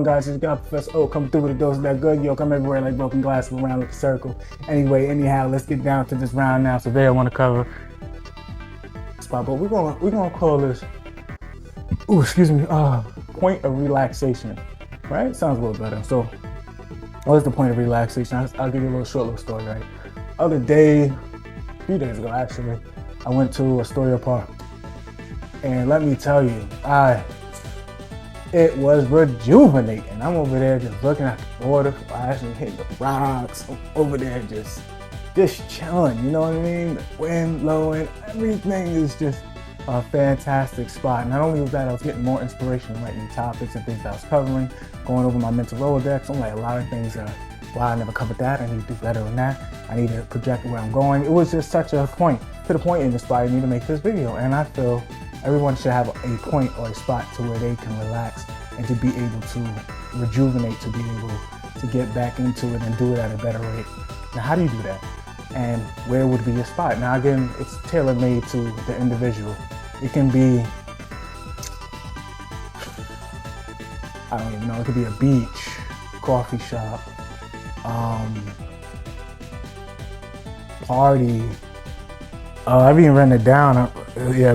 on, guys? It's got Professor O coming through with a dose of that good. Yo, come everywhere like broken glass around like a circle. Anyway, anyhow, let's get down to this round now. So there, I want to cover spot, but we're gonna call this. Point of relaxation. Right? Sounds a little better. So, what's the point of relaxation? I'll give you a short little story. Right? Other day, a few days ago actually, I went to Astoria Park, and let me tell you, it was rejuvenating. I'm over there just looking at the water, flashing, hitting the rocks. I'm over there just chilling, you know what I mean? The wind blowing, everything is just a fantastic spot. Not only was that, I was getting more inspiration writing topics and things that I was covering, going over my mental Rolodex. I'm like, a lot of things are, wow, I never covered that. I need to do better than that. I need to project where I'm going. It was just such a point, to the point it inspired me to make this video. And I feel everyone should have a point or a spot to where they can relax and to be able to rejuvenate, to be able to get back into it and do it at a better rate. Now, how do you do that? And where would be your spot? Now, again, it's tailor-made to the individual. It can be, I don't even know, it could be a beach, coffee shop, party. I've even written it down.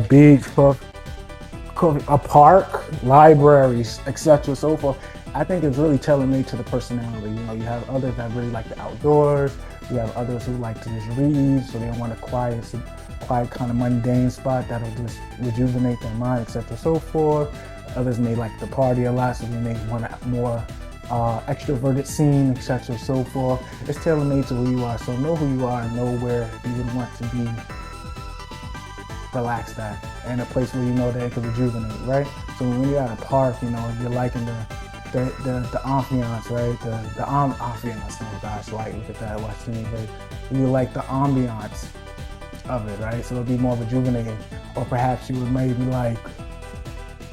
Beach, coffee, a park, libraries, etc., so forth. I think it's really tailor-made to the personality. You know, you have others that really like the outdoors. You have others who like to just read, so they want a quiet kind of mundane spot that'll just rejuvenate their mind, etc., so forth. Others may like to party a lot, so they may want a more extroverted scene, etc., so forth. It's tailor-made to who you are, so know who you are and know where you would want to be relaxed at, and a place where you know that it can rejuvenate, right? So when you're at a park, you know, you're liking the ambiance, right? The ambiance, oh gosh, like, look at that, watch TV. You like the ambiance of it, right? So it'll be more rejuvenating. Or perhaps you would maybe like,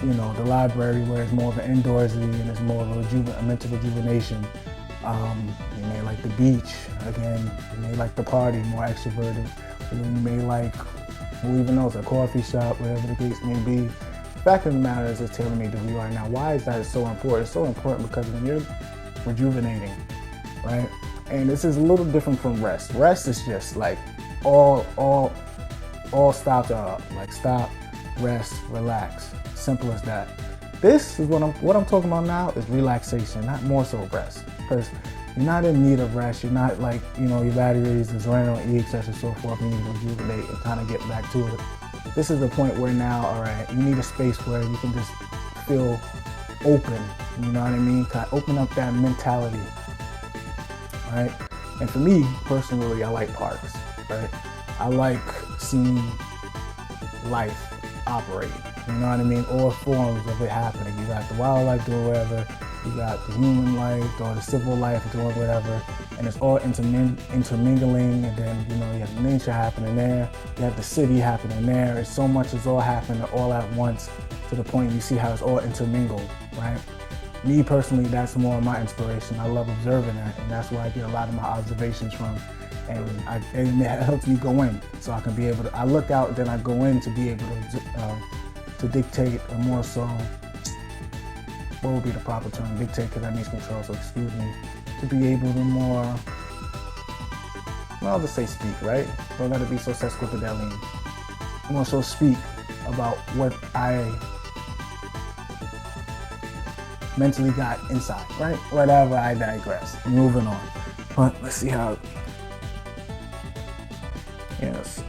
you know, the library where it's more of an indoorsy and it's more of a mental rejuvenation. You may like the beach, again, you may like the party, more extroverted. And then you may like, who even knows, a coffee shop, whatever the case may be. The fact of the matter is it's tailor-made to who you are. Now, why is that so important? It's so important because when you're rejuvenating, right? And this is a little different from rest. Rest is just like all stops are up. Like stop, rest, relax. Simple as that. This is what I'm talking about now is relaxation, not more so rest. Because you're not in need of rest. You're not like, you know, your batteries is running on E, etc., so forth. You need to rejuvenate and kind of get back to it. This is the point where now, all right, you need a space where you can just feel open. You know what I mean? Kind of open up that mentality, right? And for me personally, I like parks, right? I like seeing life operate. You know what I mean? All forms of it happening. You got the wildlife doing whatever. You got the human life or the civil life doing whatever, and it's all intermingling, and then, you know, you have nature happening there, you have the city happening there. It's so much is all happening all at once to the point you see how it's all intermingled, right? Me personally, that's more of my inspiration. I love observing that, and that's where I get a lot of my observations from, and it helps me go in, so I can be able to, I look out, then I go in to be able to dictate a more so, what would be the proper term? Dictate, because that means control, so excuse me. To be able to more, well, I'll just say speak, right? Don't let it be so sesquipedalian. More so speak about what I mentally got inside, right? Whatever, I digress. Moving on. But let's see how, yes.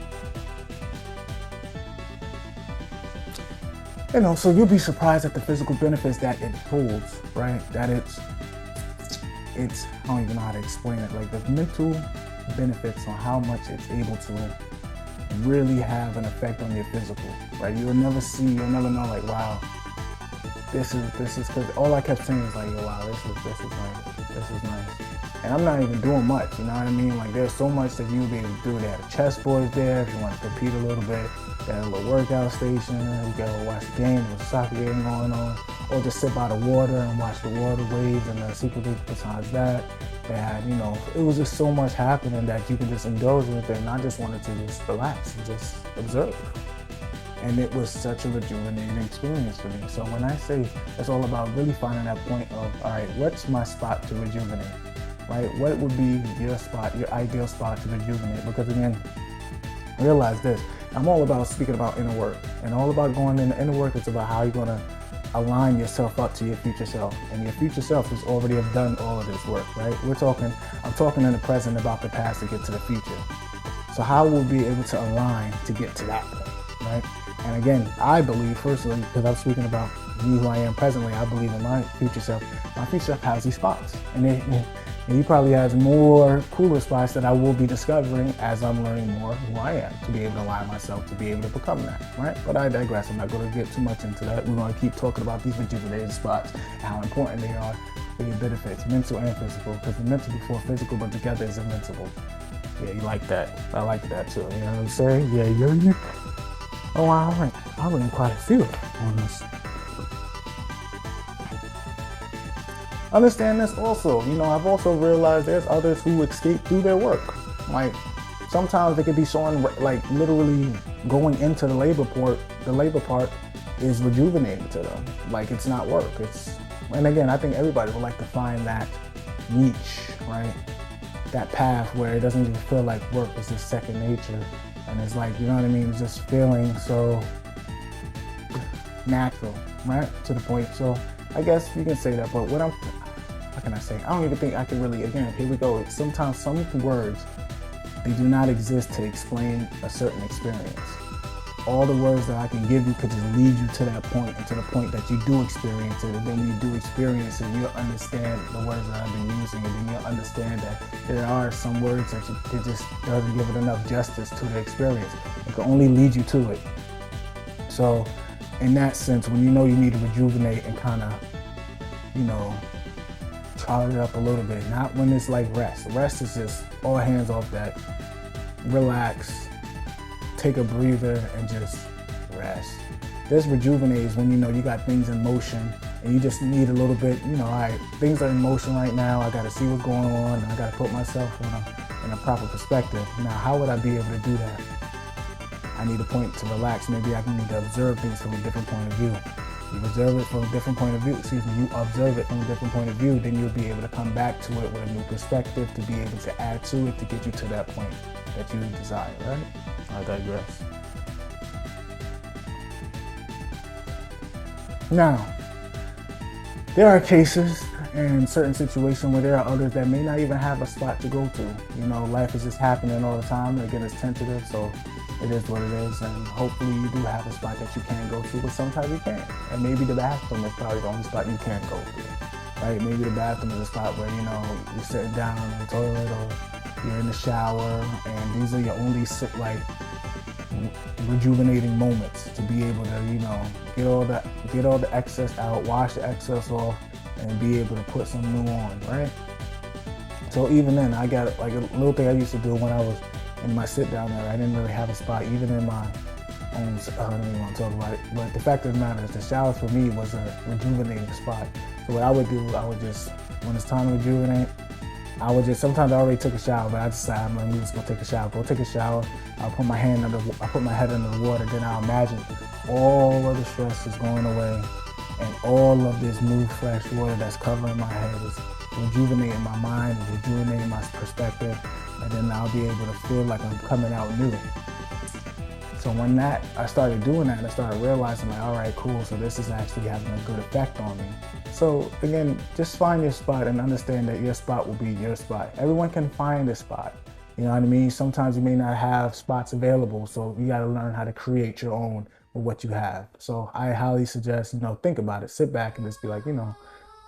You know, so you'll be surprised at the physical benefits that it holds, right? That it's, I don't even know how to explain it. Like the mental benefits on how much it's able to really have an effect on your physical, right? You'll never know like, wow, this is, because all I kept saying is like, yo, wow, this is nice. And I'm not even doing much, you know what I mean? Like there's so much that you'll be able to do. They had a chessboard there if you want to compete a little bit. They had a little workout station. You gotta watch the game, there's a soccer game going on. Or just sit by the water and watch the water waves and the secretly besides that. They had, you know, it was just so much happening that you can just indulge with it. And I just wanted to just relax and just observe. And it was such a rejuvenating experience for me. So when I say it's all about really finding that point of, all right, what's my spot to rejuvenate, right? What would be your spot, your ideal spot to rejuvenate? Because again, realize this, I'm all about speaking about inner work, and all about going into inner work. It's about how you're going to align yourself up to your future self, and your future self has already have done all of this work, right? I'm talking in the present about the past to get to the future. So how will we be able to align to get to that point, right? And again, I believe, firstly, because I'm speaking about me, who I am presently, I believe in my future self. My future self has these spots, and he probably has more cooler spots that I will be discovering as I'm learning more who I am, to be able to align myself, to be able to become that, right? But I digress. I'm not going to get too much into that. We're going to keep talking about these rejuvenated spots, how important they are for your benefits, mental and physical, because the mental before physical, but together is invincible. Yeah, you like that. I like that too. You know what I'm saying? Yeah, you're. Oh, I learned quite a few on this. Understand this also. You know, I've also realized there's others who escape through their work. Like, sometimes they could be showing, like, literally going into the labor part is rejuvenating to them. Like, it's not work. And again, I think everybody would like to find that niche, right? That path where it doesn't even feel like work, is just second nature. And it's like, you know what I mean? It's just feeling so natural, right? To the point. So I guess you can say that, but how can I say? I don't even think I can really, again, here we go. Sometimes some words, they do not exist to explain a certain experience. All the words that I can give you could just lead you to that point, and to the point that you do experience it. And then when you do experience it, you'll understand the words that I've been using, and then you'll understand that there are some words that it just doesn't give it enough justice to the experience. It can only lead you to it. So in that sense, when you know you need to rejuvenate and kind of, you know, charge it up a little bit, not when it's like rest. Rest is just all hands off deck, relax, take a breather, and just rest. This rejuvenates when you know you got things in motion and you just need a little bit, you know, all right, things are in motion right now. I got to see what's going on, and I got to put myself in a proper perspective. Now, how would I be able to do that? I need a point to relax. Maybe I need to observe things from a different point of view. You observe it from a different point of view, you observe it from a different point of view, then you'll be able to come back to it with a new perspective, to be able to add to it, to get you to that point that you desire, right? I digress. Now, there are cases and certain situations where there are others that may not even have a spot to go to. You know, life is just happening all the time. Again, it's tentative, so it is what it is, and hopefully you do have a spot that you can go to, but sometimes you can't. And maybe the bathroom is probably the only spot you can't go to, right? Maybe the bathroom is a spot where, you know, you're sitting down on the toilet, or you're in the shower, and these are your only rejuvenating moments to be able to, you know, get all the excess out, wash the excess off, and be able to put some new on, right? So even then, I got like a little thing I used to do when I was in my sit down there. I didn't really have a spot, even in my own, I don't even want to talk about it, but the fact of the matter is the shower for me was a rejuvenating spot. So what I would do, I would just, when it's time to rejuvenate, sometimes I already took a shower, but I decided I'm like, just gonna take a shower. Go take a shower, I'll put my head under the water, then I'll imagine all of the stress is going away, and all of this new fresh water that's covering my head is rejuvenating my mind, rejuvenating my perspective, and then I'll be able to feel like I'm coming out new. So when I started doing that, I started realizing like, all right, cool, so this is actually having a good effect on me. So again, just find your spot and understand that your spot will be your spot. Everyone can find a spot. You know what I mean? Sometimes you may not have spots available, so you gotta learn how to create your own with what you have. So I highly suggest, you know, think about it, sit back and just be like, you know,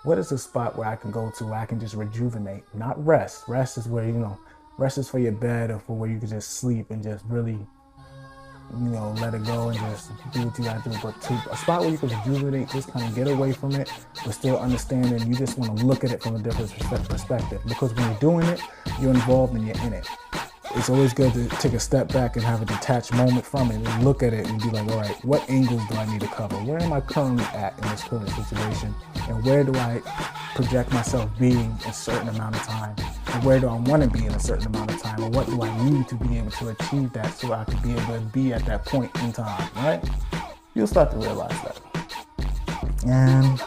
what is a spot where I can go to where I can just rejuvenate, not rest. Rest is where, you know, rest is for your bed, or for where you can just sleep and just really, you know, let it go and just do what you gotta do. But to a spot where you can rejuvenate, just kind of get away from it, but still understanding you just want to look at it from a different perspective. Because when you're doing it, you're involved and you're in it. It's always good to take a step back and have a detached moment from it and look at it and be like, all right, what angles do I need to cover? Where am I currently at in this current situation? And where do I project myself being a certain amount of time? where do I want to be in a certain amount of time, or what do I need to be able to achieve that so I can be able to be at that point in time, right? You'll start to realize that. And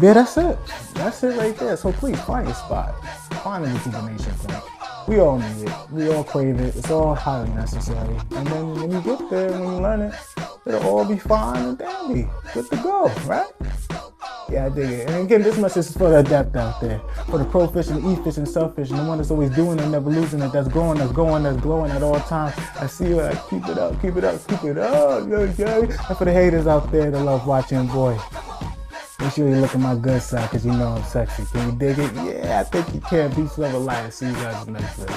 yeah, that's it. That's it right there. So please find your spot. Find a rejuvenation point. We all need it. We all crave it. It's all highly necessary. And then when you get there, when you learn it, it'll all be fine and dandy. Good to go, right? Yeah, I dig it. And again, this message is for the adept out there. For the pro fish and the e-fish and selfish, and the one that's always doing it, never losing it, that's growing, that's going, that's glowing at all times. I see you, like, keep it up, keep it up, keep it up. Okay? And for the haters out there that love watching, boy, make sure you look at my good side, because you know I'm sexy. Can you dig it? Yeah, I think you can. Peace, love, and light. See you guys next week.